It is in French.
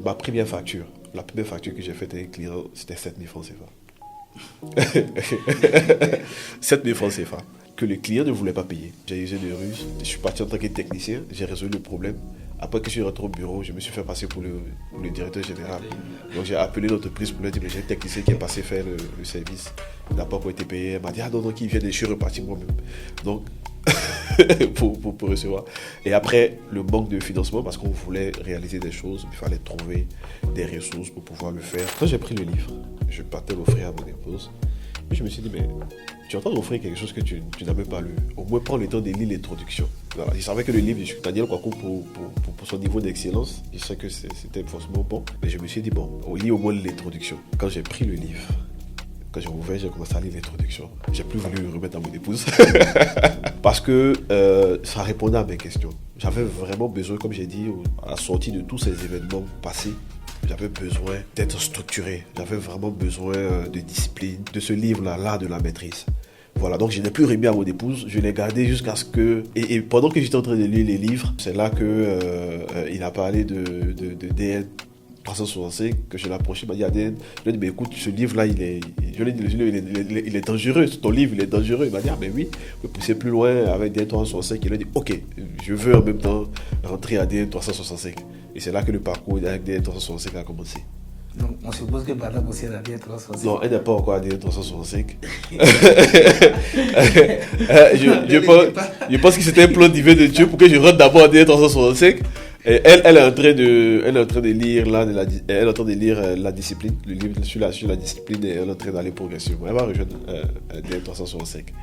Ma première facture, la première facture que j'ai faite avec un client, c'était 7 000 francs CFA. 7 000 francs CFA que le client ne voulait pas payer. J'ai usé de ruse, je suis parti en tant que technicien, j'ai résolu le problème. Après que je suis rentré au bureau, je me suis fait passer pour le directeur général. Donc j'ai appelé l'entreprise pour lui dire, mais j'ai un technicien qui est passé faire le service. Il n'a pas encore été payé. Elle m'a dit, ah non, il vient et je suis reparti moi-même. Donc, pour recevoir. Et après, le manque de financement, parce qu'on voulait réaliser des choses, il fallait trouver des ressources pour pouvoir le faire. Quand j'ai pris le livre, je partais l'offrir à mon épouse. Puis je me suis dit, mais tu es en train d'offrir quelque chose que tu n'as même pas lu. Au moins, prends le temps de lire l'introduction. Voilà. Je savais que le livre de Daniel Kwaku, pour son niveau d'excellence, je sais que c'était forcément bon. Mais je me suis dit, bon, on lit au moins l'introduction. Quand j'ai pris le livre, quand j'ai ouvert, j'ai commencé à lire l'introduction. J'ai plus voulu le remettre à mon épouse. Parce que ça répondait à mes questions. J'avais vraiment besoin, comme j'ai dit, à la sortie de tous ces événements passés, j'avais besoin d'être structuré. J'avais vraiment besoin de discipline, de ce livre-là, l'art de la maîtrise. Voilà, donc je n'ai plus remis à mon épouse, je l'ai gardé jusqu'à ce que... Et pendant que j'étais en train de lire les livres, c'est là qu'il a parlé de DN 365, que je l'ai approché, il m'a dit ADN, je lui ai dit, mais écoute, ce livre-là, il est dangereux, ton livre, il est dangereux. Il m'a dit, ah mais oui, vous pouvez pousser plus loin avec DN 365. Il a dit, ok, je veux en même temps rentrer à DN 365. Et c'est là que le parcours avec DN 365 a commencé. Donc, on suppose que Madame aussi est à DN 365. Non, elle n'est pas encore à DN 365. Je pense que c'était un plan divin de Dieu pour que je rentre d'abord à DN 365. Et elle est en train de lire la discipline, le livre sur la discipline, et elle est en train d'aller progressivement. Elle va rejoindre DN 365.